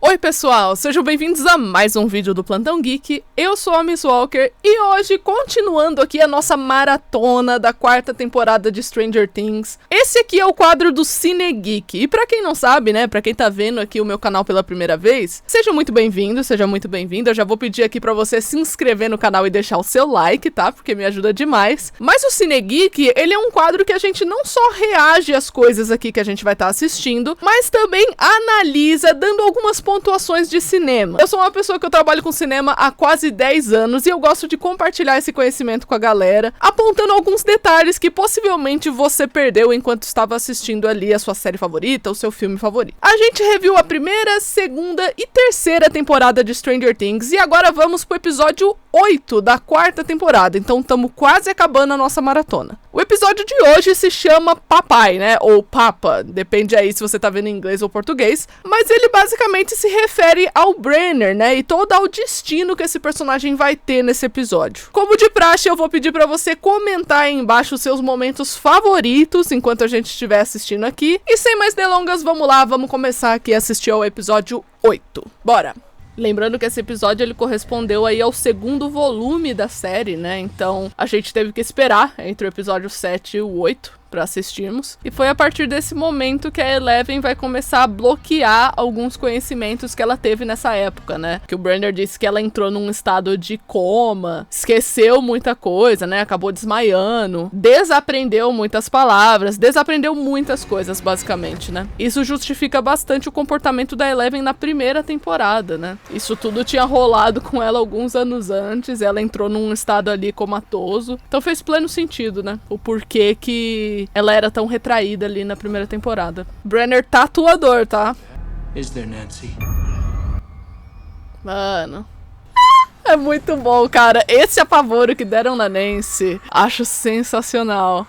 Oi pessoal, sejam bem-vindos a mais um vídeo do Plantão Geek. Eu sou a Miss Walker e hoje, continuando aqui a nossa maratona da quarta temporada de Stranger Things, esse aqui é o quadro do Cine Geek. E pra quem não sabe, né, pra quem tá vendo aqui o meu canal pela primeira vez, seja muito bem-vindo, seja muito bem-vinda. Eu já vou pedir aqui pra você se inscrever no canal e deixar o seu like, tá? Porque me ajuda demais. Mas o Cine Geek, ele é um quadro que a gente não só reage às coisas aqui que a gente vai estar assistindo, mas também analisa, dando algumas pontuações de cinema. Eu sou uma pessoa que eu trabalho com cinema há quase 10 anos e eu gosto de compartilhar esse conhecimento com a galera, apontando alguns detalhes que possivelmente você perdeu enquanto estava assistindo ali a sua série favorita, o seu filme favorito. A gente reviu a primeira, segunda e terceira temporada de Stranger Things e agora vamos pro episódio 8 da quarta temporada, então estamos quase acabando a nossa maratona. O episódio de hoje se chama Papai, né, ou Papa, depende aí se você tá vendo em inglês ou português, mas ele basicamente se refere ao Brenner, né, e todo ao destino que esse personagem vai ter nesse episódio. Como de praxe, eu vou pedir pra você comentar aí embaixo os seus momentos favoritos enquanto a gente estiver assistindo aqui, e sem mais delongas, vamos lá, vamos começar aqui a assistir ao episódio 8. Bora! Lembrando que esse episódio ele correspondeu aí ao segundo volume da série, né? Então a gente teve que esperar entre o episódio 7 e o 8 pra assistirmos. E foi a partir desse momento que a Eleven vai começar a bloquear alguns conhecimentos que ela teve nessa época, né? Que o Brenner disse que ela entrou num estado de coma, esqueceu muita coisa, né? Acabou desmaiando, desaprendeu muitas palavras, desaprendeu muitas coisas, basicamente, né? Isso justifica bastante o comportamento da Eleven na primeira temporada, né? Isso tudo tinha rolado com ela alguns anos antes, ela entrou num estado ali comatoso. Então fez pleno sentido, né? O porquê que ela era tão retraída ali na primeira temporada. Brenner tatuador, tá? Is there, Nancy? Mano. É muito bom, cara. Esse apavoro que deram na Nancy, acho sensacional.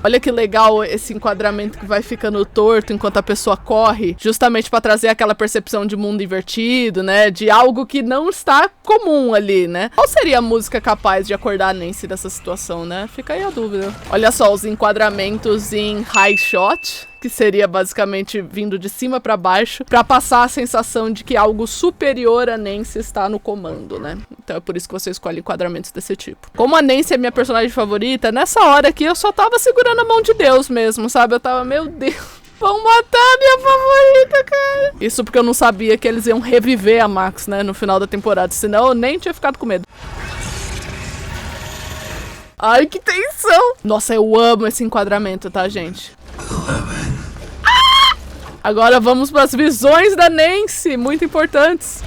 Olha que legal esse enquadramento que vai ficando torto enquanto a pessoa corre, justamente pra trazer aquela percepção de mundo invertido, né? De algo que não está comum ali, né? Qual seria a música capaz de acordar a Nancy dessa situação, né? Fica aí a dúvida. Olha só os enquadramentos em high shot, que seria basicamente vindo de cima pra baixo, pra passar a sensação de que algo superior a Nancy está no comando, né? Então é por isso que você escolhe enquadramentos desse tipo. Como a Nancy é minha personagem favorita, nessa hora aqui eu só tava segurando a mão de Deus mesmo, sabe? Eu tava, meu Deus, vão matar a minha favorita, cara. Isso porque eu não sabia que eles iam reviver a Max, né, no final da temporada, senão eu nem tinha ficado com medo. Ai, que tensão! Nossa, eu amo esse enquadramento, tá, gente? Agora vamos para as visões da Nancy, muito importantes.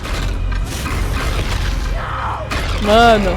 Mano.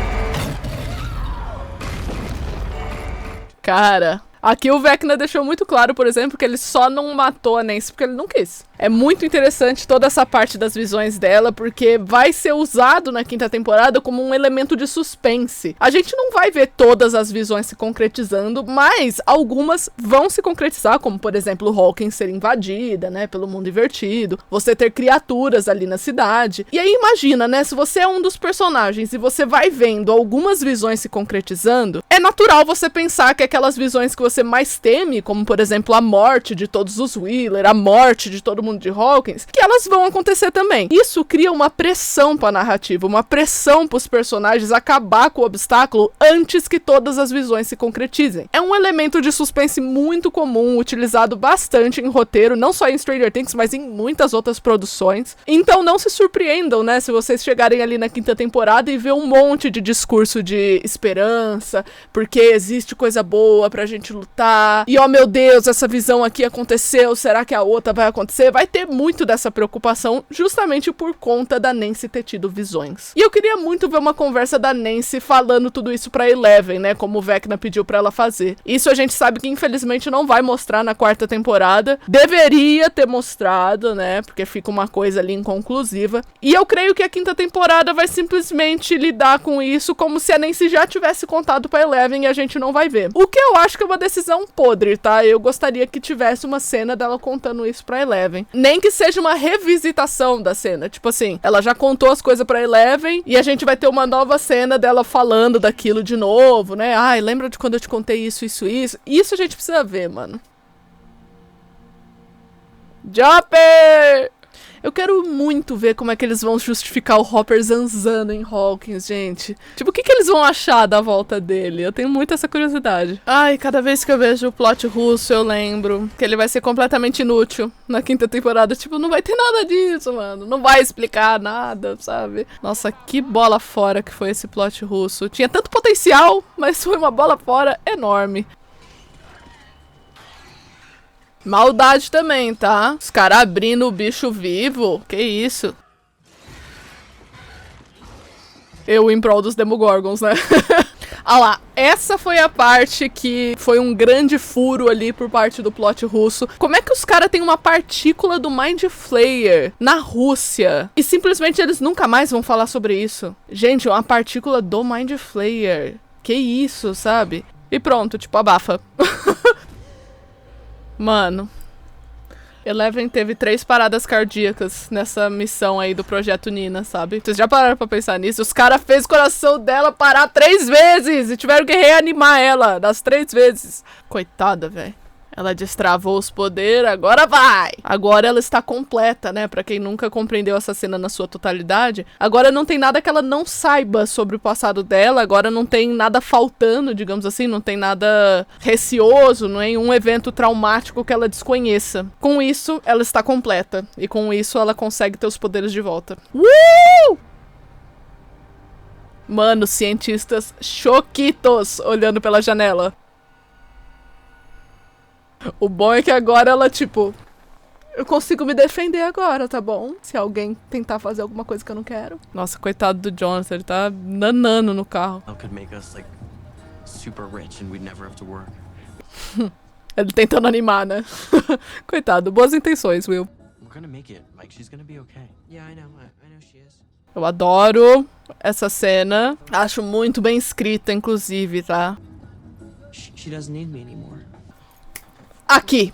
Cara, aqui o Vecna deixou muito claro, por exemplo, que ele só não matou a Nancy porque ele não quis. É muito interessante toda essa parte das visões dela, porque vai ser usado na quinta temporada como um elemento de suspense. A gente não vai ver todas as visões se concretizando, mas algumas vão se concretizar, como por exemplo Hawkins ser invadida, né, pelo mundo invertido, você ter criaturas ali na cidade. E aí imagina, né, se você é um dos personagens e você vai vendo algumas visões se concretizando, é natural você pensar que aquelas visões que você mais teme, como por exemplo a morte de todos os Wheeler, a morte de todo mundo de Hawkins, que elas vão acontecer também. Isso cria uma pressão pra narrativa, uma pressão pros personagens acabar com o obstáculo antes que todas as visões se concretizem. É um elemento de suspense muito comum, utilizado bastante em roteiro, não só em Stranger Things, mas em muitas outras produções. Então não se surpreendam, né, se vocês chegarem ali na quinta temporada e ver um monte de discurso de esperança, porque existe coisa boa pra gente lutar, e oh meu Deus, essa visão aqui aconteceu, será que a outra vai acontecer? Vai ter muito dessa preocupação justamente por conta da Nancy ter tido visões. E eu queria muito ver uma conversa da Nancy falando tudo isso pra Eleven, né, como o Vecna pediu pra ela fazer. Isso a gente sabe que infelizmente não vai mostrar na quarta temporada. Deveria ter mostrado, né, porque fica uma coisa ali inconclusiva. E eu creio que a quinta temporada vai simplesmente lidar com isso como se a Nancy já tivesse contado pra Eleven e a gente não vai ver. O que eu acho que é uma decisão podre, tá? Eu gostaria que tivesse uma cena dela contando isso pra Eleven. Nem que seja uma revisitação da cena. Tipo assim, ela já contou as coisas pra Eleven e a gente vai ter uma nova cena dela falando daquilo de novo, né? Ai, lembra de quando eu te contei isso, isso, isso? Isso a gente precisa ver, mano. Jopper! Eu quero muito ver como é que eles vão justificar o Hopper zanzando em Hawkins, gente. Tipo, o que eles vão achar da volta dele? Eu tenho muito essa curiosidade. Ai, cada vez que eu vejo o plot russo, eu lembro que ele vai ser completamente inútil na 5ª temporada. Tipo, não vai ter nada disso, mano. Não vai explicar nada, sabe? Nossa, que bola fora que foi esse plot russo. Tinha tanto potencial, mas foi uma bola fora enorme. Maldade também, tá? Os caras abrindo o bicho vivo. Que isso? Eu em prol dos Demogorgons, né? Ah lá, essa foi a parte que foi um grande furo ali por parte do plot russo. Como é que os caras têm uma partícula do Mind Flayer na Rússia e simplesmente eles nunca mais vão falar sobre isso? Gente, uma partícula do Mind Flayer. Que isso, sabe? E pronto, tipo, abafa. Mano, Eleven teve 3 paradas cardíacas nessa missão aí do Projeto Nina, sabe? Vocês já pararam pra pensar nisso? Os caras fez o coração dela parar 3 vezes e tiveram que reanimar ela das 3 vezes. Coitada, velho. Ela destravou os poderes, agora vai! Agora ela está completa, né? Pra quem nunca compreendeu essa cena na sua totalidade, agora não tem nada que ela não saiba sobre o passado dela, agora não tem nada faltando, digamos assim, não tem nada receoso, nenhum evento traumático que ela desconheça. Com isso, ela está completa. E com isso, ela consegue ter os poderes de volta. Mano, cientistas choquitos olhando pela janela. O bom é que agora ela, tipo, eu consigo me defender agora, tá bom? Se alguém tentar fazer alguma coisa que eu não quero. Nossa, coitado do Jonathan, ele tá nanando no carro. Ele tentando animar, né? Coitado, boas intenções, Will. Eu adoro essa cena. Acho muito bem escrita, inclusive, tá? Aqui.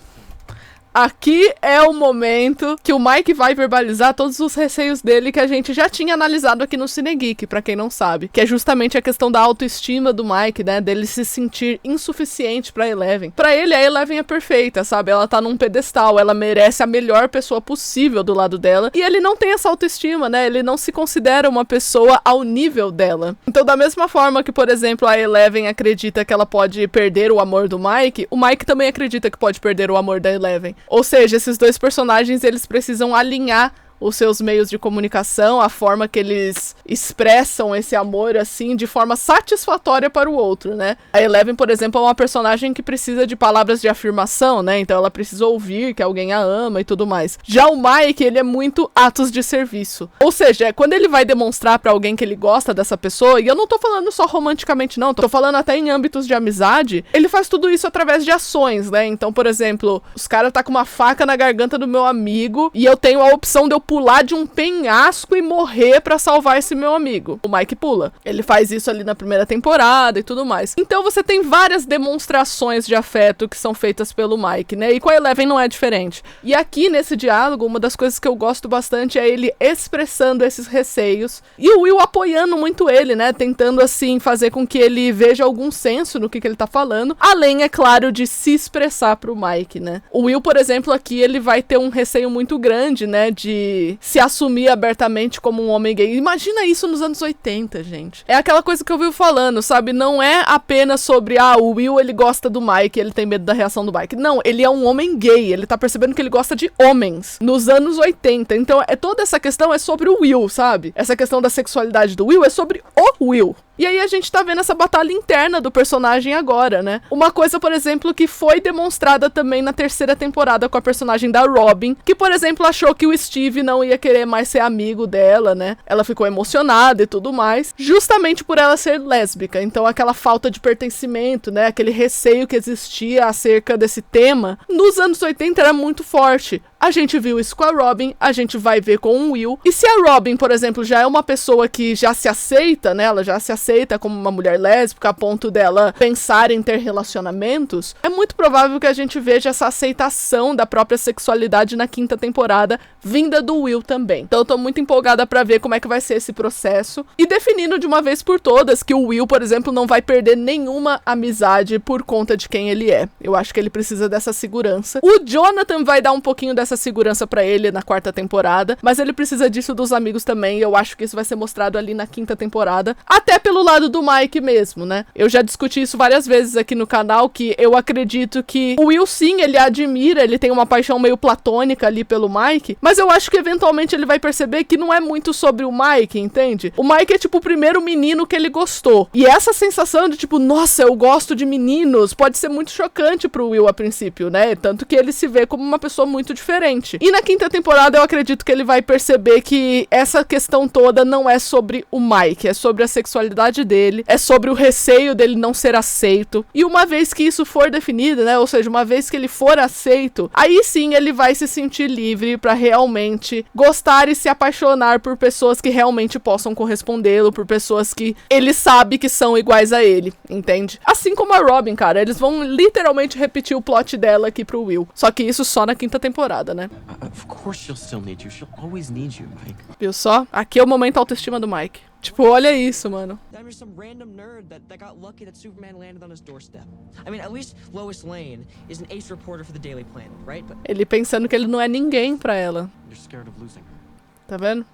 Aqui é o momento que o Mike vai verbalizar todos os receios dele que a gente já tinha analisado aqui no Cine Geek, pra quem não sabe. Que é justamente a questão da autoestima do Mike, né? Dele se sentir insuficiente pra Eleven. Pra ele, a Eleven é perfeita, sabe? Ela tá num pedestal, ela merece a melhor pessoa possível do lado dela. E ele não tem essa autoestima, né? Ele não se considera uma pessoa ao nível dela. Então, da mesma forma que, por exemplo, a Eleven acredita que ela pode perder o amor do Mike, o Mike também acredita que pode perder o amor da Eleven. Ou seja, esses dois personagens, eles precisam alinhar os seus meios de comunicação, a forma que eles expressam esse amor, assim, de forma satisfatória para o outro, né? A Eleven, por exemplo, é uma personagem que precisa de palavras de afirmação, né? Então ela precisa ouvir que alguém a ama e tudo mais. Já o Mike, ele é muito atos de serviço. Ou seja, quando ele vai demonstrar pra alguém que ele gosta dessa pessoa, e eu não tô falando só romanticamente, não, tô falando até em âmbitos de amizade, ele faz tudo isso através de ações, né? Então, por exemplo, os caras tá com uma faca na garganta do meu amigo e eu tenho a opção de eu pular de um penhasco e morrer pra salvar esse meu amigo. O Mike pula. Ele faz isso ali na primeira temporada e tudo mais. Então você tem várias demonstrações de afeto que são feitas pelo Mike, né? E com a Eleven não é diferente. E aqui nesse diálogo, uma das coisas que eu gosto bastante é ele expressando esses receios e o Will apoiando muito ele, né? Tentando assim fazer com que ele veja algum senso no que ele tá falando. Além, é claro, de se expressar pro Mike, né? O Will, por exemplo, aqui ele vai ter um receio muito grande, né? De se assumir abertamente como um homem gay. Imagina isso nos anos 80, gente. É aquela coisa que eu vi falando, sabe? Não é apenas sobre, o Will, ele gosta do Mike, ele tem medo da reação do Mike. Não, ele é um homem gay, ele tá percebendo que ele gosta de homens nos anos 80. Então, toda essa questão é sobre o Will, sabe? Essa questão da sexualidade do Will é sobre o Will. E aí a gente tá vendo essa batalha interna do personagem agora, né? Uma coisa, por exemplo, que foi demonstrada também na 3ª temporada com a personagem da Robin, que, por exemplo, achou que o Steve não ia querer mais ser amigo dela, né? Ela ficou emocionada e tudo mais, justamente por ela ser lésbica. Então aquela falta de pertencimento, né? Aquele receio que existia acerca desse tema, nos anos 80 era muito forte. A gente viu isso com a Robin, a gente vai ver com o Will. E se a Robin, por exemplo, já é uma pessoa que já se aceita, né? Ela já se aceita como uma mulher lésbica a ponto dela pensar em ter relacionamentos, é muito provável que a gente veja essa aceitação da própria sexualidade na 5ª temporada, vinda do Will também. Então eu tô muito empolgada pra ver como é que vai ser esse processo. E definindo de uma vez por todas que o Will, por exemplo, não vai perder nenhuma amizade por conta de quem ele é. Eu acho que ele precisa dessa segurança. O Jonathan vai dar um pouquinho dessa essa segurança pra ele na 4ª temporada, mas ele precisa disso dos amigos também, e eu acho que isso vai ser mostrado ali na 5ª temporada, até pelo lado do Mike mesmo, né? Eu já discuti isso várias vezes aqui no canal, que eu acredito que o Will, sim, ele admira, ele tem uma paixão meio platônica ali pelo Mike, mas eu acho que eventualmente ele vai perceber que não é muito sobre o Mike, entende? O Mike é tipo o primeiro menino que ele gostou, e essa sensação de tipo, nossa, eu gosto de meninos, pode ser muito chocante pro Will a princípio, né? Tanto que ele se vê como uma pessoa muito diferente. E na 5ª temporada eu acredito que ele vai perceber que essa questão toda não é sobre o Mike, é sobre a sexualidade dele, é sobre o receio dele não ser aceito. E uma vez que isso for definido, né? Ou seja, uma vez que ele for aceito, aí sim ele vai se sentir livre pra realmente gostar e se apaixonar por pessoas que realmente possam correspondê-lo, por pessoas que ele sabe que são iguais a ele, entende? Assim como a Robin, cara, eles vão literalmente repetir o plot dela aqui pro Will. Só que isso só na 5ª temporada, né? Of course she'll still need you. She'll always need you, Mike. Viu só? Aqui é o momento autoestima do Mike. Tipo, olha isso, mano. I'm just some random nerd that got lucky that Superman landed on his doorstep. I mean, at least Lois Lane is an ace reporter for the Daily Planet, right? But Ele pensando que ele não é ninguém pra ela. You're scared of losing her. Tá vendo?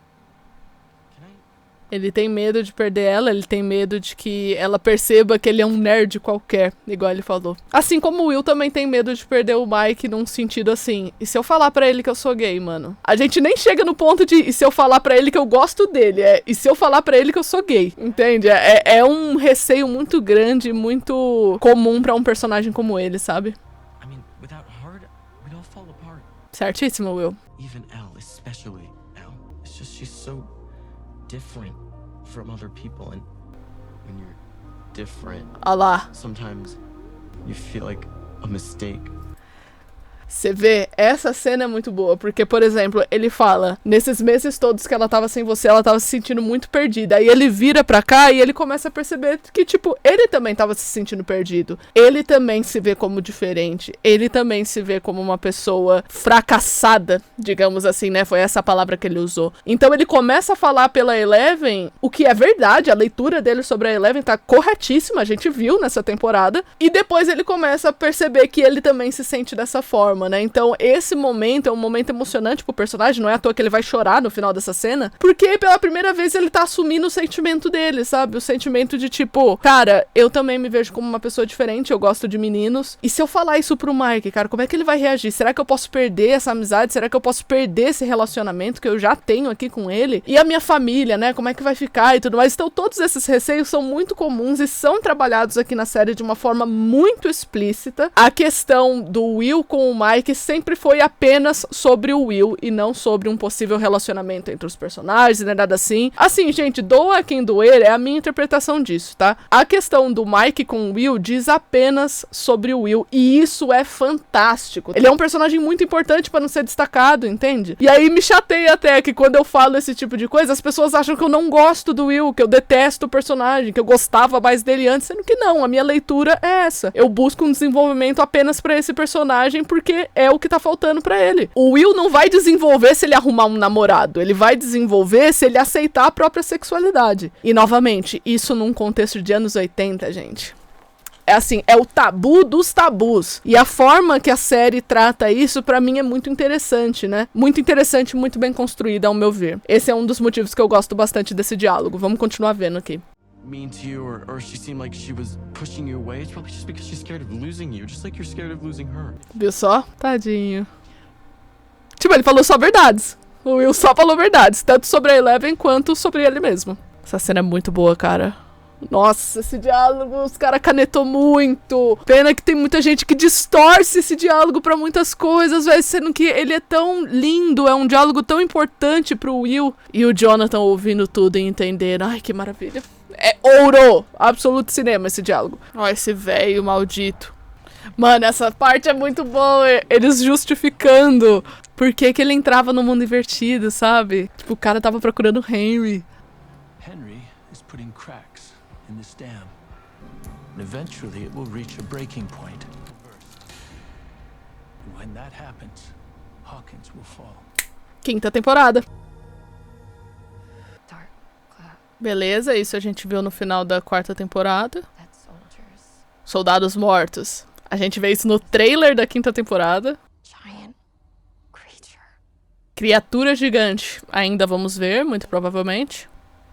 Can I? Ele tem medo de perder ela, ele tem medo de que ela perceba que ele é um nerd qualquer, igual ele falou. Assim como o Will também tem medo de perder o Mike num sentido assim, e se eu falar pra ele que eu sou gay, mano? A gente nem chega no ponto de, e se eu falar pra ele que eu gosto dele, e se eu falar pra ele que eu sou gay, entende? É um receio muito grande, muito comum pra um personagem como ele, sabe? I mean, without Hard, we'd all fall apart. Certíssimo, Will. Even Elle, especially Elle. It's just she's so different from other people, and when you're different, Olha lá. sometimes you feel like a mistake. Você vê, essa cena é muito boa, porque, por exemplo, ele fala, nesses meses todos que ela tava sem você, ela tava se sentindo muito perdida. Aí ele vira pra cá e ele começa a perceber que, tipo, ele também tava se sentindo perdido. Ele também se vê como diferente. Ele também se vê como uma pessoa fracassada, digamos assim, né? Foi essa a palavra que ele usou. Então ele começa a falar pela Eleven, o que é verdade, a leitura dele sobre a Eleven tá corretíssima, a gente viu nessa temporada. E depois ele começa a perceber que ele também se sente dessa forma. Né? Então esse momento é um momento emocionante pro personagem, não é à toa que ele vai chorar no final dessa cena, porque pela primeira vez ele tá assumindo o sentimento dele, sabe? O sentimento de tipo, cara, eu também me vejo como uma pessoa diferente, eu gosto de meninos, e se eu falar isso pro Mike, cara, como é que ele vai reagir? Será que eu posso perder essa amizade? Será que eu posso perder esse relacionamento que eu já tenho aqui com ele? E a minha família, né? Como é que vai ficar e tudo mais? Então todos esses receios são muito comuns e são trabalhados aqui na série de uma forma muito explícita. A questão do Will com o Mike sempre foi apenas sobre o Will e não sobre um possível relacionamento entre os personagens, né, nada assim. Assim, gente, doa quem doer, é a minha interpretação disso, tá? A questão do Mike com o Will diz apenas sobre o Will, e isso é fantástico. Ele é um personagem muito importante pra não ser destacado, entende? E aí me chateia até que quando eu falo esse tipo de coisa, as pessoas acham que eu não gosto do Will, que eu detesto o personagem, que eu gostava mais dele antes, sendo que não, a minha leitura é essa. Eu busco um desenvolvimento apenas pra esse personagem porque é o que tá faltando pra ele. O Will não vai desenvolver se ele arrumar um namorado, ele vai desenvolver se ele aceitar a própria sexualidade. E novamente, isso num contexto de anos 80, gente. É assim, é o tabu dos tabus. E a forma que a série trata isso, pra mim, é muito interessante, né? Muito interessante, muito bem construída, ao meu ver. Esse é um dos motivos que eu gosto bastante desse diálogo. Vamos continuar vendo aqui. Mean to you, or she seemed like she was pushing you away, it's probably just because she's scared of losing you, just like you're scared of losing her. Viu só? Tadinho. Tipo, ele falou só verdades. O Will só falou verdades, tanto sobre a Eleven quanto sobre ele mesmo. Essa cena é muito boa, cara. Nossa, esse diálogo, os caras canetou muito. Pena que tem muita gente que distorce esse diálogo pra muitas coisas, velho, sendo que ele é tão lindo, é um diálogo tão importante pro Will. E o Jonathan ouvindo tudo e entendendo. Ai, que maravilha. É ouro! Absoluto cinema esse diálogo. Ó, esse velho maldito. Mano, essa parte é muito boa. Eles justificando por que ele entrava no mundo invertido, sabe? Tipo, o cara tava procurando Henry. Henry is putting cracks in this dam, and eventually it will reach a breaking point. And when that happens, Hawkins will fall. 5ª temporada. Dark cloud, Beleza, isso a gente viu no final da 4ª temporada. dead soldiers, Soldados mortos. A gente vê isso no trailer da 5ª temporada. giant creatures. Criatura gigante. Ainda vamos ver, muito provavelmente.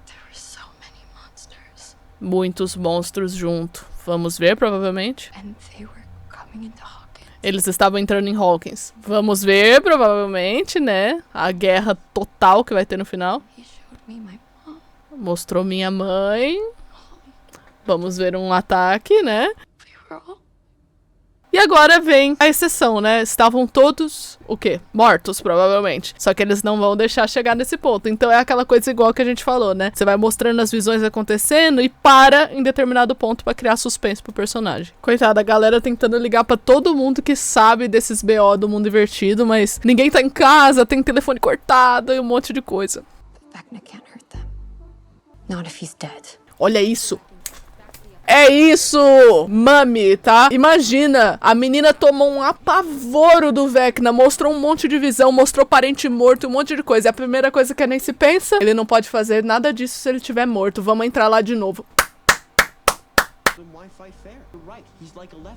There were so many monsters, Muitos monstros junto. Vamos ver, provavelmente. and they were coming into Hawkins. Eles estavam entrando em Hawkins. Vamos ver, provavelmente, né? A guerra total que vai ter no final. He showed me my mom. Mostrou minha mãe. Vamos ver um ataque, né? We were all E agora vem a exceção, né? Estavam todos, o quê? Mortos, provavelmente. Só que eles não vão deixar chegar nesse ponto. Então é aquela coisa igual que a gente falou, né? Você vai mostrando as visões acontecendo e para em determinado ponto pra criar suspense pro personagem. Coitada, a galera tentando ligar pra todo mundo que sabe desses BO do mundo invertido, mas ninguém tá em casa, tem telefone cortado e um monte de coisa. Vecna can't hurt them. Not if he's dead. Olha isso. É isso, mami, tá? Imagina, a menina tomou um apavoro do Vecna, mostrou um monte de visão, mostrou parente morto, um monte de coisa. É a primeira coisa que a Nancy pensa, ele não pode fazer nada disso se ele estiver morto. Vamos entrar lá de novo. Then why fight fair? You're right, he's like 11.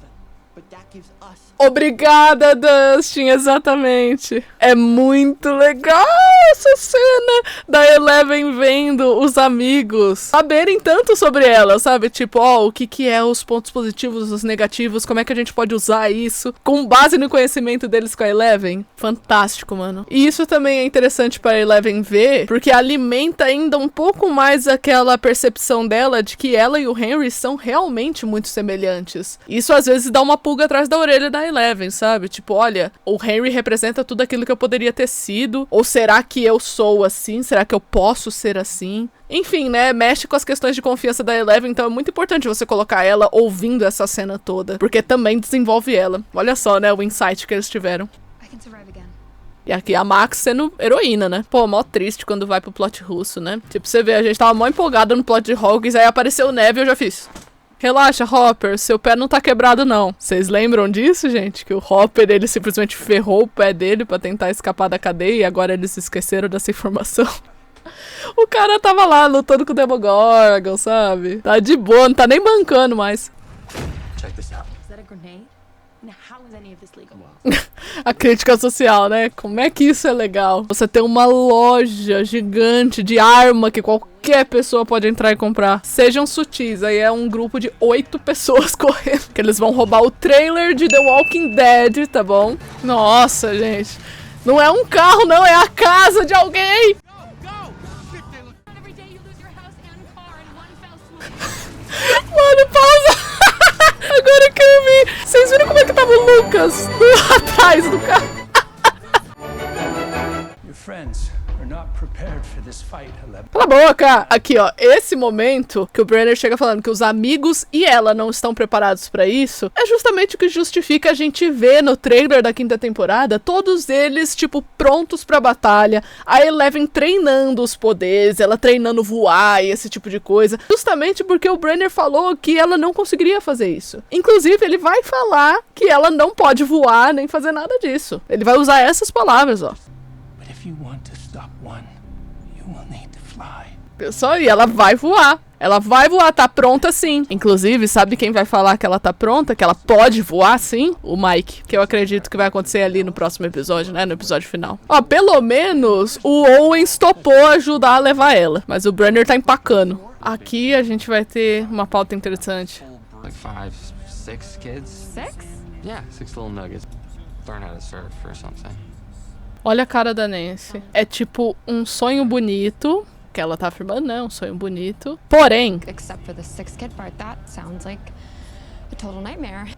But that gives us... Obrigada, Dustin, exatamente. É muito legal essa cena da Eleven vendo os amigos saberem tanto sobre ela, sabe? Tipo, ó, o que é os pontos positivos, os negativos, como é que a gente pode usar isso com base no conhecimento deles com a Eleven. Fantástico, mano. E isso também é interessante pra Eleven ver, porque alimenta ainda um pouco mais aquela percepção dela de que ela e o Henry são realmente muito semelhantes. Isso às vezes dá uma pulga atrás da orelha da Eleven, sabe? Tipo, olha, o Henry representa tudo aquilo que eu poderia ter sido. Ou será que eu sou assim? Será que eu posso ser assim? Enfim, né? Mexe com as questões de confiança da Eleven, então é muito importante você colocar ela ouvindo essa cena toda, porque também desenvolve ela. Olha só, né? O insight que eles tiveram. I can survive again. E aqui a Max sendo heroína, né? Pô, mó triste quando vai pro plot russo, né? Tipo, você vê, a gente tava mó empolgada no plot de Hawkins, aí apareceu o Neve e eu já fiz... Relaxa, Hopper, seu pé não tá quebrado, não. Vocês lembram disso, gente? Que o Hopper, ele simplesmente ferrou o pé dele pra tentar escapar da cadeia e agora eles esqueceram dessa informação. O cara tava lá lutando com o Demogorgon, sabe? Tá de boa, não tá nem bancando mais. Check this out. Is that a grenade? Now, how is any of this legal? A crítica social, né? Como é que isso é legal? Você tem uma loja gigante de arma que qualquer pessoa pode entrar e comprar. Sejam sutis, aí é um grupo de 8 pessoas correndo. Que eles vão roubar o trailer de The Walking Dead, tá bom? Nossa, gente. Não é um carro, não, é a casa de alguém! Every day you lose your house and car in one fell swoop. Mano, pausa! Agora que eu vi. Vocês viram como é que tava o Lucas atrás do carro? Your friends are not prepared for this fight, Eleven. Cala a boca! Aqui, ó, esse momento que o Brenner chega falando que os amigos e ela não estão preparados pra isso, é justamente o que justifica a gente ver no trailer da 5ª temporada todos eles, tipo, prontos pra batalha, a Eleven treinando os poderes, ela treinando voar e esse tipo de coisa, justamente porque o Brenner falou que ela não conseguiria fazer isso. Inclusive, ele vai falar que ela não pode voar nem fazer nada disso. Ele vai usar essas palavras, ó. But if you want to stop one, you will need to fly. Pessoal, e ela vai voar. Ela vai voar, tá pronta sim. Inclusive, sabe quem vai falar que ela tá pronta? Que ela pode voar sim? O Mike. Que eu acredito que vai acontecer ali no próximo episódio, né? No episódio final. Ó, pelo menos o Owens topou ajudar a levar ela. Mas o Brenner tá empacando. Aqui a gente vai ter uma pauta interessante. Like 5, 6 kids? 6? Yeah, 6 little nuggets. Learn how to surf or something. Olha a cara da Nancy. É tipo um sonho bonito. Que ela tá afirmando, né? Um sonho bonito. Porém, Except for the 6 kid part, that sounds like a total nightmare.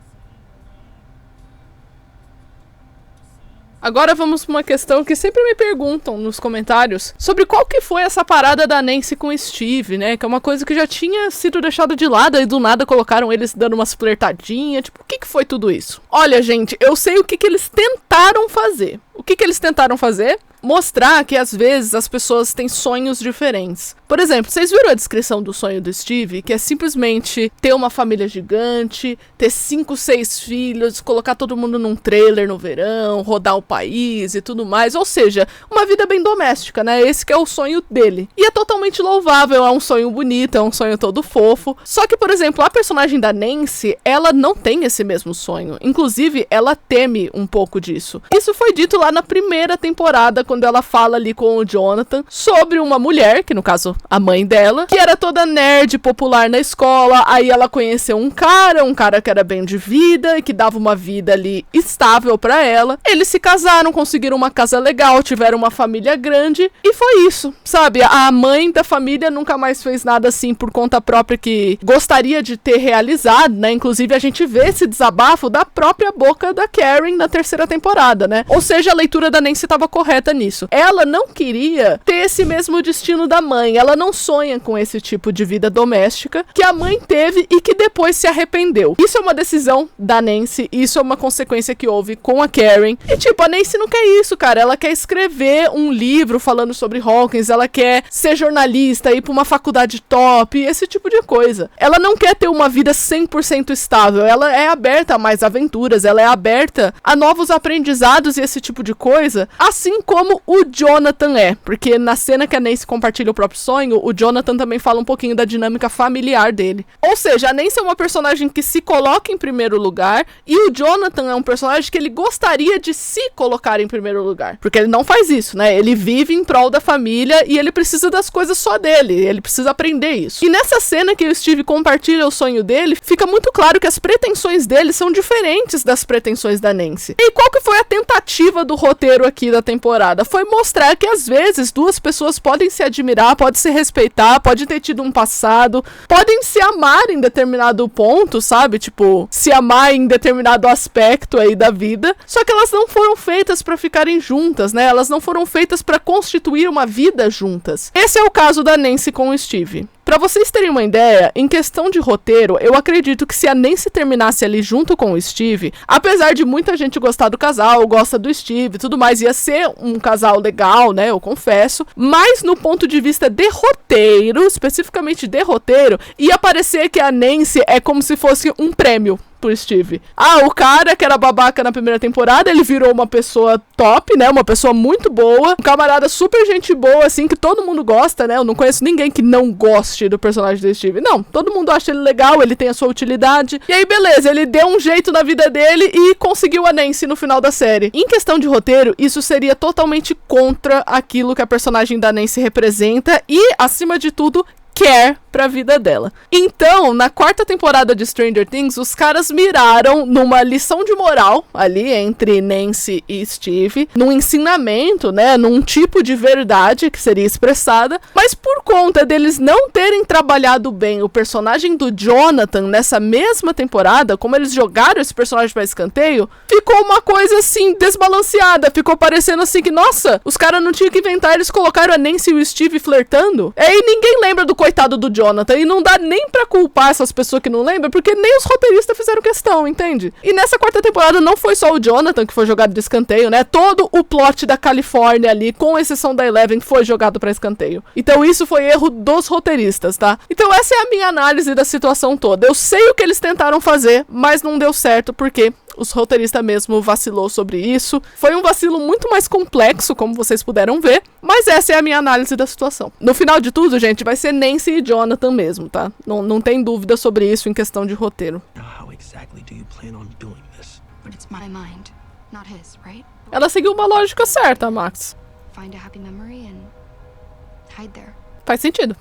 agora vamos pra uma questão que sempre me perguntam nos comentários sobre qual que foi essa parada da Nancy com o Steve, né? Que é uma coisa que já tinha sido deixada de lado e do nada colocaram eles dando umas flertadinhas. Tipo, o que foi tudo isso? Olha, gente, eu sei o que eles tentaram fazer. O que eles tentaram fazer? Mostrar que às vezes as pessoas têm sonhos diferentes. Por exemplo, vocês viram a descrição do sonho do Steve? Que é simplesmente ter uma família gigante, ter 5, 6 filhos, colocar todo mundo num trailer no verão, rodar o país e tudo mais. Ou seja, uma vida bem doméstica, né? Esse que é o sonho dele. E é totalmente louvável, é um sonho bonito, é um sonho todo fofo. Só que, por exemplo, a personagem da Nancy, ela não tem esse mesmo sonho. Inclusive, ela teme um pouco disso. Isso foi dito lá lá na primeira temporada, quando ela fala ali com o Jonathan sobre uma mulher, que no caso a mãe dela, que era toda nerd, popular na escola. Aí ela conheceu um cara que era bem de vida e que dava uma vida ali estável pra ela. Eles se casaram, conseguiram uma casa legal, tiveram uma família grande e foi isso, sabe? A mãe da família nunca mais fez nada assim por conta própria que gostaria de ter realizado, né? Inclusive a gente vê esse desabafo da própria boca da Karen na terceira temporada, né? Ou seja, a leitura da Nancy estava correta nisso. Ela não queria ter esse mesmo destino da mãe. Ela não sonha com esse tipo de vida doméstica que a mãe teve e que depois se arrependeu. Isso é uma decisão da Nancy, isso é uma consequência que houve com a Karen. E tipo, a Nancy não quer isso, cara. Ela quer escrever um livro falando sobre Hawkins, ela quer ser jornalista, ir pra uma faculdade top, esse tipo de coisa. Ela não quer ter uma vida 100% estável, ela é aberta a mais aventuras, ela é aberta a novos aprendizados e esse tipo de coisa, assim como o Jonathan é, porque na cena que a Nancy compartilha o próprio sonho, o Jonathan também fala um pouquinho da dinâmica familiar dele. Ou seja, a Nancy é uma personagem que se coloca em primeiro lugar e o Jonathan é um personagem que ele gostaria de se colocar em primeiro lugar, porque ele não faz isso, né? Ele vive em prol da família e ele precisa das coisas só dele, ele precisa aprender isso. E nessa cena que o Steve compartilha o sonho dele, fica muito claro que as pretensões dele são diferentes das pretensões da Nancy. E qual que foi a tentativa do roteiro aqui da temporada? Foi mostrar que às vezes duas pessoas podem se admirar, podem se respeitar, podem ter tido um passado, podem se amar em determinado ponto, sabe? Tipo, se amar em determinado aspecto aí da vida, só que elas não foram feitas pra ficarem juntas, né? Elas não foram feitas pra constituir uma vida juntas. Esse é o caso da Nancy com o Steve. Pra vocês terem uma ideia, em questão de roteiro, eu acredito que se a Nancy terminasse ali junto com o Steve, apesar de muita gente gostar do casal, gosta do Steve e tudo mais, ia ser um casal legal, né, eu confesso, mas no ponto de vista de roteiro, especificamente de roteiro, ia parecer que a Nancy é como se fosse um prêmio pro Steve. Ah, o cara que era babaca na primeira temporada, ele virou uma pessoa top, né? Uma pessoa muito boa, um camarada super gente boa, assim, que todo mundo gosta, né? Eu não conheço ninguém que não goste do personagem do Steve. Não, todo mundo acha ele legal, ele tem a sua utilidade. E aí, beleza, ele deu um jeito na vida dele e conseguiu a Nancy no final da série. Em questão de roteiro, isso seria totalmente contra aquilo que a personagem da Nancy representa e, acima de tudo, quer pra vida dela. Então, na quarta temporada de Stranger Things, os caras miraram numa lição de moral ali entre Nancy e Steve, num ensinamento, né, num tipo de verdade que seria expressada, mas por conta deles não terem trabalhado bem o personagem do Jonathan nessa mesma temporada, como eles jogaram esse personagem pra escanteio, ficou uma coisa assim desbalanceada, ficou parecendo assim que, nossa, os caras não tinham que inventar, eles colocaram a Nancy e o Steve flertando, e aí ninguém lembra do coitado do Jonathan, e não dá nem pra culpar essas pessoas que não lembram, porque nem os roteiristas fizeram questão, entende? E nessa quarta temporada não foi só o Jonathan que foi jogado de escanteio, né? Todo o plot da Califórnia ali, com exceção da Eleven, foi jogado pra escanteio. Então isso foi erro dos roteiristas, tá? Então essa é a minha análise da situação toda. Eu sei o que eles tentaram fazer, mas não deu certo, porque os roteiristas mesmo vacilou sobre isso. Foi um vacilo muito mais complexo, como vocês puderam ver, mas essa é a minha análise da situação. No final de tudo, gente, vai ser Nancy e Jonathan mesmo, tá? Não tem dúvida sobre isso em questão de roteiro. How exactly do you plan on doing this? But it's my mind, not his, right? Ela seguiu uma lógica certa, Max. Find a happy memory and hide there. Faz sentido.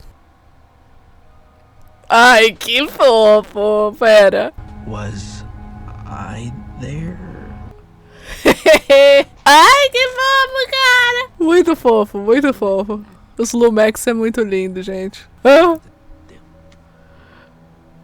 Ai, que fofo. Pera. Was I there? Ai, que fofo, cara. Muito fofo, muito fofo. Os Lumex é muito lindo, gente.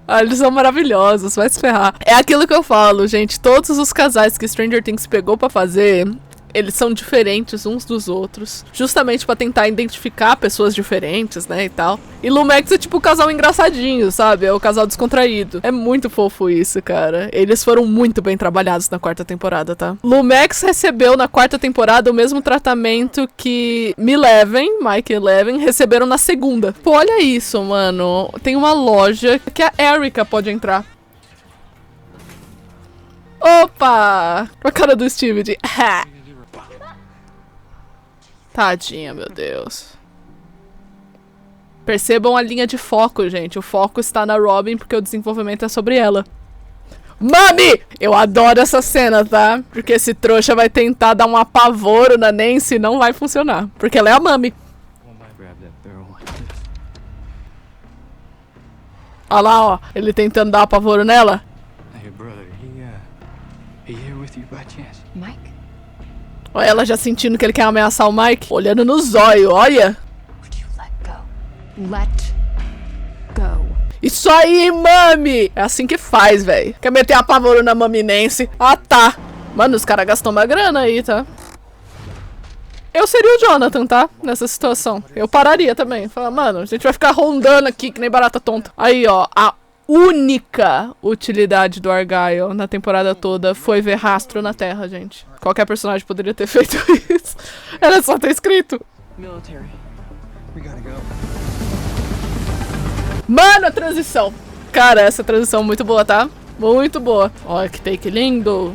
Ah, eles são maravilhosos, vai se ferrar. É aquilo que eu falo, gente. Todos os casais que Stranger Things pegou pra fazer, eles são diferentes uns dos outros, justamente pra tentar identificar pessoas diferentes, né, e tal. E Lumex é tipo o casal engraçadinho, sabe? É o casal descontraído. É muito fofo isso, cara. Eles foram muito bem trabalhados na quarta temporada, tá? Lumex recebeu na quarta temporada o mesmo tratamento que Mike e Eleven receberam na segunda. Pô, olha isso, mano. Tem uma loja que a Erica pode entrar. Opa! Com a cara do Steve de... Tadinha, meu Deus. Percebam a linha de foco, gente. O foco está na Robin porque o desenvolvimento é sobre ela. Mami! Eu adoro essa cena, tá? Porque esse trouxa vai tentar dar um apavoro na Nancy e não vai funcionar. Porque ela é a Mami. Olha lá, ó. Ele tentando dar apavoro nela. Hey, brother, he here with you by chance? Mike? Olha ela já sentindo que ele quer ameaçar o Mike. Olhando no zóio, olha. Would you let go? Let go. Isso aí, Mami! É assim que faz, velho. Quer meter apavoro na Mami Nancy? Ah, tá. Mano, os caras gastam uma grana aí, tá? Eu seria o Jonathan, tá? Nessa situação. Eu pararia também. Falar, mano, a gente vai ficar rondando aqui que nem barata tonta. Aí, ó. A única utilidade do Argyle na temporada toda foi ver rastro na Terra, gente. Qualquer personagem poderia ter feito isso. Era só ter escrito. Military. We gotta go. Mano, a transição. Cara, essa transição é muito boa, tá? Muito boa. Olha que take lindo.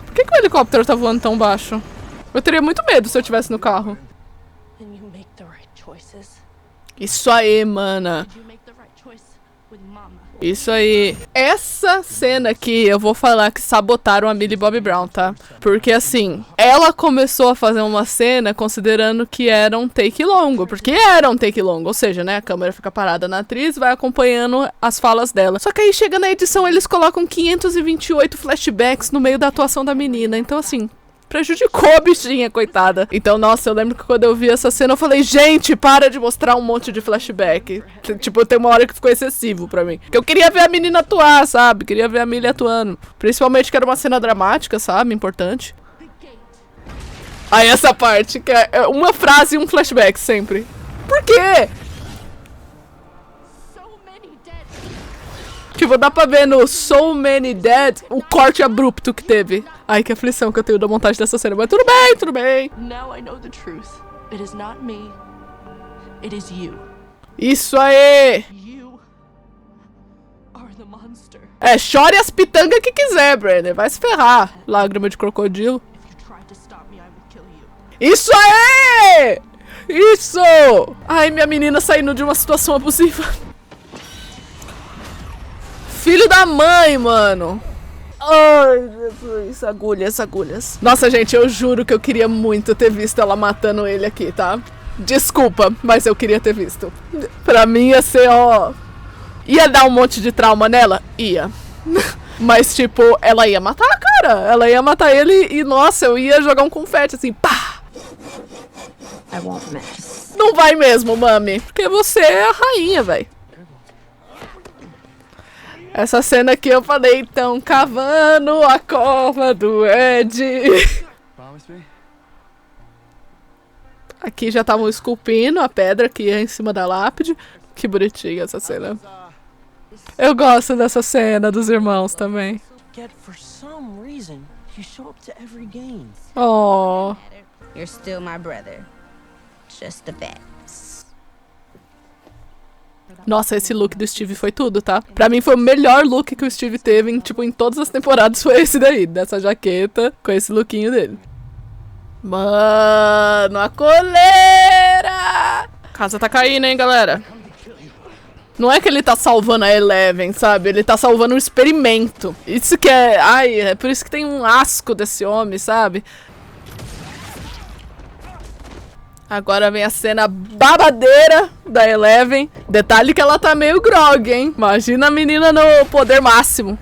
Por que o helicóptero tá voando tão baixo? Eu teria muito medo se eu estivesse no carro. And you make the right choices. Isso aí, mana. You make the right choice with mama. Isso aí. Essa cena aqui, eu vou falar que sabotaram a Millie Bobby Brown, tá? Porque assim, ela começou a fazer uma cena considerando que era um take longo. Porque era um take longo. Ou seja, né, a câmera fica parada na atriz e vai acompanhando as falas dela. Só que aí chega na edição, eles colocam 528 flashbacks no meio da atuação da menina. Então assim, prejudicou a bichinha, coitada. Então, nossa, eu lembro que quando eu vi essa cena, eu falei, gente, para de mostrar um monte de flashback. Tipo, tem uma hora que ficou excessivo pra mim. Porque eu queria ver a menina atuar, sabe? Queria ver a Millie atuando. Principalmente que era uma cena dramática, sabe? Importante. Aí essa parte, que é uma frase e um flashback sempre. Por quê? So many dead. Tipo, dá pra ver no So Many Dead o corte abrupto que teve. Ai, que aflição que eu tenho da montagem dessa cena. Mas tudo bem, tudo bem. Now I know the truth. It is not me. It is you. Isso aí. You are the monster. É, chore as pitangas que quiser, Brenner. Vai se ferrar. Lágrima de crocodilo. If you try to stop me, I will kill you. Isso aí! Isso! Ai, minha menina saindo de uma situação abusiva. Filho da mãe, mano. Ai, Jesus. Agulhas, agulhas. Nossa, gente, eu juro que eu queria muito ter visto ela matando ele aqui, tá? Desculpa, mas eu queria ter visto. Pra mim ia ser, ó... Ia dar um monte de trauma nela? Ia. Mas, tipo, ela ia matar, cara. Ela ia matar ele e, nossa, eu ia jogar um confete assim, pá! I won't miss. Não vai mesmo, Mami. Porque você é a rainha, velho. Essa cena aqui eu falei, então, cavando a cova do Ed. Promise me? Aqui já estavam esculpindo a pedra que ia em cima da lápide. Que bonitinha essa cena. Eu gosto dessa cena dos irmãos também. Yet for some reason, you show up to every game. Oh. You're still my brother. Just a fact. Nossa, esse look do Steve foi tudo, tá? Pra mim foi o melhor look que o Steve teve em, tipo, em todas as temporadas foi esse daí. Dessa jaqueta com esse lookinho dele. Mano, a coleira! A casa tá caindo, hein, galera? Não é que ele tá salvando a Eleven, sabe? Ele tá salvando um experimento. Isso que é... Ai, é por isso que tem um asco desse homem, sabe? Agora vem a cena babadeira da Eleven. Detalhe que ela tá meio grog, hein? Imagina a menina no poder máximo.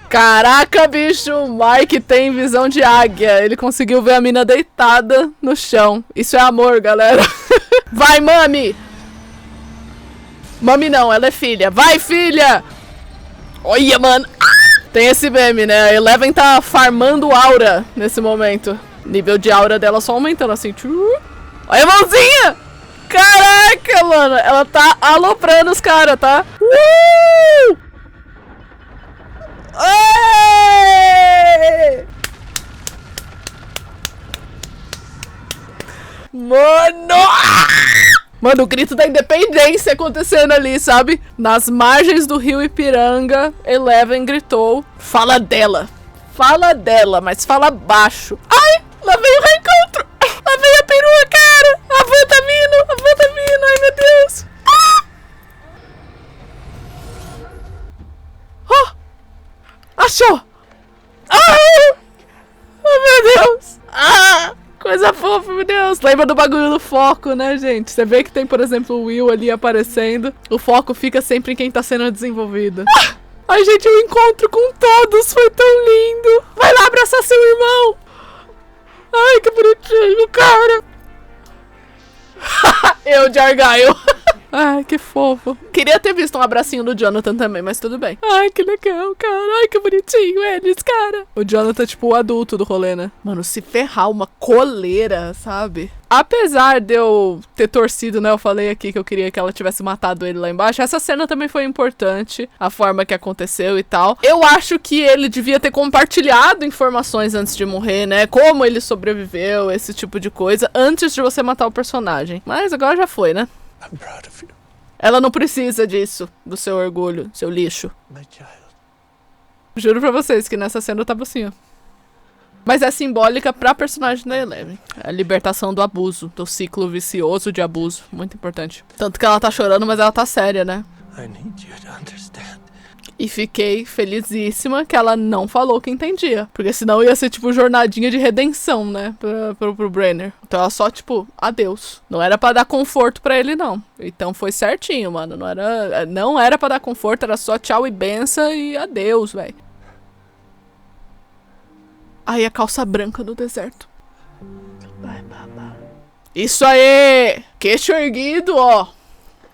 Caraca, bicho, o Mike tem visão de águia. Ele conseguiu ver a mina deitada no chão. Isso é amor, galera. Vai, Mami! Mami não, ela é filha. Vai, filha! Olha, mano. Tem esse meme, né? A Eleven tá farmando aura nesse momento. Nível de aura dela só aumentando assim. Olha a mãozinha! Caraca, mano. Ela tá aloprando os caras, tá? Êêêê! Mano! Mano, o grito da independência acontecendo ali, sabe? Nas margens do rio Ipiranga, Eleven gritou. Fala dela. Fala dela, mas fala baixo. Ai, lá vem o reencontro. Lá vem a perua, cara. A van tá vindo, ai meu Deus. Deus! Lembra do bagulho do foco, né, gente? Você vê que tem, por exemplo, o Will ali aparecendo. O foco fica sempre em quem tá sendo desenvolvido. Ai, gente, o encontro com todos foi tão lindo. Vai lá abraçar seu irmão. Ai, que bonitinho, cara. Eu de Argyle. Ai, que fofo. Queria ter visto um abracinho do Jonathan também, mas tudo bem. Ai, que legal, cara. Ai, que bonitinho eles, cara. O Jonathan é tipo o adulto do rolê, né? Mano, se ferrar uma coleira, sabe? Apesar de eu ter torcido, né? Eu falei aqui que eu queria que ela tivesse matado ele lá embaixo. Essa cena também foi importante. A forma que aconteceu e tal. Eu acho que ele devia ter compartilhado informações antes de morrer, né? Como ele sobreviveu, esse tipo de coisa. Antes de você matar o personagem. Mas agora já foi, né? I'm proud of you, Ela não precisa disso, do seu orgulho, seu lixo. my child. Juro pra vocês que nessa cena eu tava assim, ó. Mas é simbólica pra personagem da Eleven. A libertação do abuso, do ciclo vicioso de abuso. Muito importante. Tanto que ela tá chorando, mas ela tá séria, né? I need you to understand. E fiquei felizíssima que ela não falou que entendia. Porque senão ia ser tipo jornadinha de redenção, né? Pro Brenner. Então ela só tipo, adeus. Não era pra dar conforto pra ele, não. Então foi certinho, mano. Não era pra dar conforto, era só tchau e benção e adeus, velho. Aí a calça branca do deserto. Isso aí! Queixo erguido, ó.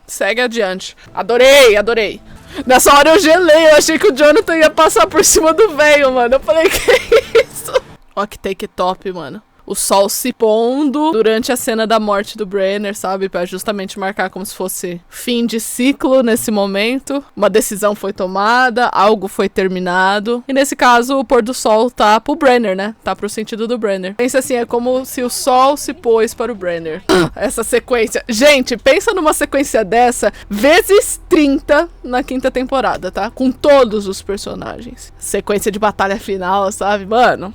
Segue adiante. Adorei, adorei. Nessa hora eu gelei, eu achei que o Jonathan ia passar por cima do velho, mano. Eu falei, que isso? Ó que take top, mano. O sol se pondo durante a cena da morte do Brenner, sabe? Pra justamente marcar como se fosse fim de ciclo nesse momento. Uma decisão foi tomada, algo foi terminado. E nesse caso, o pôr do sol tá pro Brenner, né? Tá pro sentido do Brenner. Pensa assim, é como se o sol se pôs para o Brenner. Essa sequência. Gente, pensa numa sequência dessa vezes 30 na 5ª temporada, tá? Com todos os personagens. Sequência de batalha final, sabe? Mano...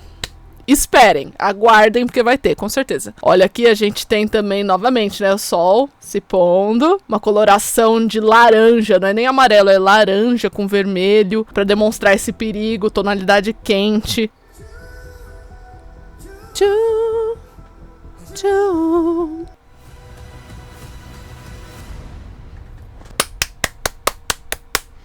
Esperem, aguardem, porque vai ter, com certeza. Olha, aqui a gente tem também, novamente, né, o sol se pondo. Uma coloração de laranja, não é nem amarelo, é laranja com vermelho, pra demonstrar esse perigo, tonalidade quente. Tchau, tchau.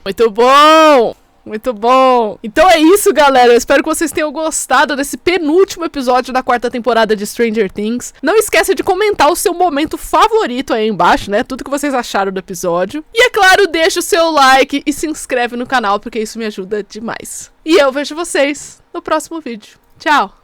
Muito bom! Muito bom. Então é isso, galera. Eu espero que vocês tenham gostado desse penúltimo episódio da 4ª temporada de Stranger Things. Não esqueça de comentar o seu momento favorito aí embaixo, né? Tudo que vocês acharam do episódio. E é claro, deixa o seu like e se inscreve no canal, porque isso me ajuda demais. E eu vejo vocês no próximo vídeo. Tchau!